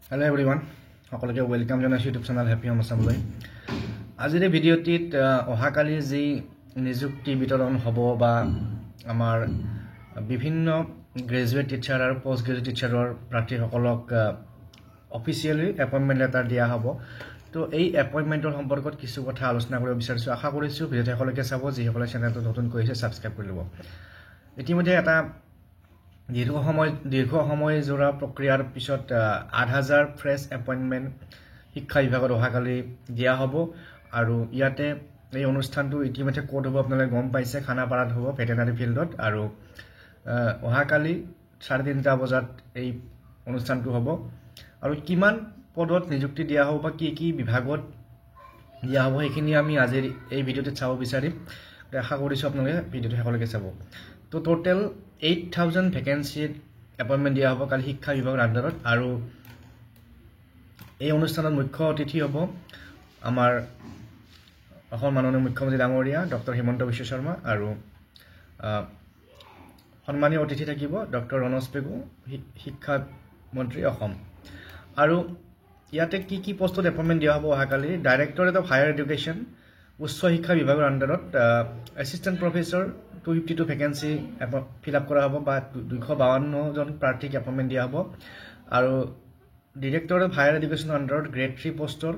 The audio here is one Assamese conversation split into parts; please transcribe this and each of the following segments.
Hello everyone, সকলোকে ওয়েলকাম জানাইছো ইউটিউব চেনেল হ্যাপি হোম আসামলৈ। আজিৰ এই ভিডিঅ'টিত অহাকালি যি নিযুক্তি বিতৰণ হ'ব বা আমাৰ বিভিন্ন গ্ৰেজুৱেট টিচাৰ আৰু পোষ্ট গ্ৰেজুৱেট টিচাৰৰ প্ৰাৰ্থীসকলক অফিচিয়েলি এপইণ্টমেণ্ট লেটাৰ দিয়া হ'ব। তো এই এপইণ্টমেণ্টৰ সম্পৰ্কত কিছু কথা আলোচনা কৰিব বিচাৰিছোঁ। আশা কৰিছোঁ ভিডিঅ'টো সকলোকে চাব, যিসকলে চেনেলটো নতুন কৰিছে ছাবস্ক্ৰাইব কৰি ল'ব। ইতিমধ্যে এটা দীৰ্ঘ সময় জোৰা প্ৰক্ৰিয়াৰ পিছত ৮,০০০ ফ্ৰেছ এপইণ্টমেণ্ট শিক্ষা বিভাগত অহাকালি দিয়া হ'ব। আৰু ইয়াতে এই অনুষ্ঠানটো ইতিমধ্যে ক'ত হ'ব আপোনালোকে গম পাইছে, খানাপাৰাত হ'ব, ভেটেনাৰী ফিল্ডত। আৰু অহাকালি ৩:৩০ বজাত এই অনুষ্ঠানটো হ'ব। আৰু কিমান পদত নিযুক্তি দিয়া হ'ব বা কি বিভাগত দিয়া হ'ব সেইখিনি আমি আজিৰ এই ভিডিঅ'টোত চাব বিচাৰিম। আশা কৰিছোঁ আপোনালোকে ভিডিঅ'টো সকলোকে চাব। তো টোটেল 8,000 ভেকেঞ্চিত এপইণ্টমেণ্ট দিয়া হ'ব কালি শিক্ষা বিভাগৰ আণ্ডাৰত। আৰু এই অনুষ্ঠানত মুখ্য অতিথি হ'ব আমাৰ অসম মাননীয় মুখ্যমন্ত্ৰী ডাঙৰীয়া ডক্টৰ হিমন্ত বিশ্ব শৰ্মা। আৰু সন্মানীয় অতিথি থাকিব ডক্টৰ ৰণোজ পেগু, শিক্ষামন্ত্ৰী অসম। আৰু ইয়াতে কি পষ্টত এপইণ্টমেণ্ট দিয়া হ'ব অহাকালি: ডাইৰেক্টৰেট অফ হায়াৰ এডুকেশ্যন, উচ্চ শিক্ষা বিভাগৰ আণ্ডাৰত assistant professor 252 vacancy fill up কৰা হ'ব বা 252জন প্ৰাৰ্থীক এপইণ্টমেণ্ট দিয়া হ'ব। আৰু ডিৰেক্টৰ অফ হায়াৰ এডুকেশ্যনৰ আণ্ডাৰত গ্ৰেড 3 পষ্টৰ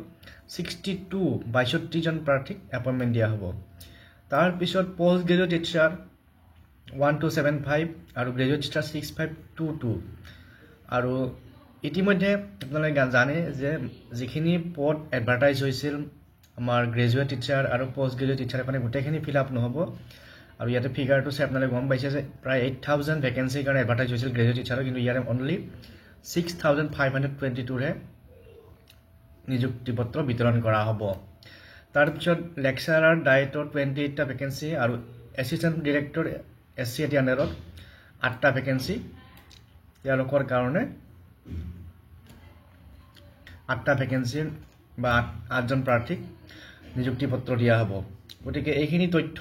62জন প্ৰাৰ্থীক এপইণ্টমেণ্ট দিয়া হ'ব। তাৰপিছত পোষ্ট গ্ৰেজুৱেট টিচাৰ 1275 আৰু গ্ৰেজুৱেট টিচাৰ 6522। আৰু ইতিমধ্যে আপোনালোকে জানে যে যিখিনি পদ এডভাৰটাইজ হৈছিল আমাৰ গ্ৰেজুৱেট টিচাৰ আৰু পোষ্ট গ্ৰেজুৱেট টিচাৰ কাৰণে গোটেইখিনি ফিল আপ নহ'ব। আৰু ইয়াতে ফিগাৰটো চাই আপোনালোকে গম পাইছে যে প্ৰায় 8,000 ভেকেঞ্চিৰ কাৰণে এডভাৰটাইজ হৈছিল গ্ৰেজুৱেট টিচাৰৰ, কিন্তু ইয়াৰে অনলি 6,522হে নিযুক্তি পত্ৰ বিতৰণ কৰা হ'ব। তাৰপিছত লেকচাৰাৰ ডায়েটৰ 28টা ভেকেঞ্চি আৰু এছিষ্টেণ্ট ডিৰেক্টৰ SCAT আণ্ডাৰত 8টা ভেকেঞ্চি, তেওঁলোকৰ কাৰণে 8টা ভেকেঞ্চিৰ বা 8জন প্ৰাৰ্থীক নিযুক্তি পত্ৰ দিয়া হ'ব। গতিকে এইখিনি তথ্য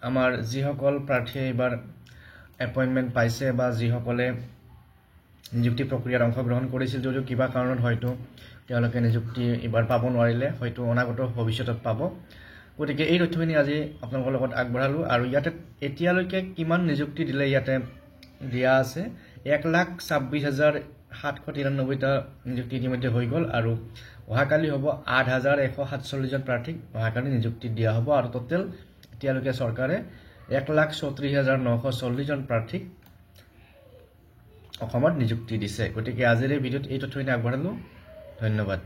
আমাৰ যিসকল প্ৰাৰ্থীয়ে এইবাৰ এপইণ্টমেণ্ট পাইছে বা যিসকলে নিযুক্তি প্ৰক্ৰিয়াত অংশগ্ৰহণ কৰিছিল যদিও কিবা কাৰণত হয়তো তেওঁলোকে নিযুক্তি এইবাৰ পাব নোৱাৰিলে, হয়তো অনাগত ভৱিষ্যতত পাব। গতিকে এই তথ্যখিনি আজি আপোনালোকৰ লগত আগবঢ়ালোঁ। আৰু ইয়াতে এতিয়ালৈকে কিমান নিযুক্তি দিলে ইয়াতে দিয়া আছে: 1,26,793টা নিযুক্তি ইতিমধ্যে হৈ গ'ল। আৰু অহাকালি হ'ব 8,147জন প্ৰাৰ্থীক অহাকালি নিযুক্তি দিয়া হ'ব। আৰু টোটেল এতিয়ালৈকে চৰকাৰে 1,34,940জন প্ৰাৰ্থীক অসমত নিযুক্তি দিছে। গতিকে আজিৰ এই ভিডিঅ'ত এই তথ্যখিনি আগবঢ়ালোঁ। ধন্যবাদ।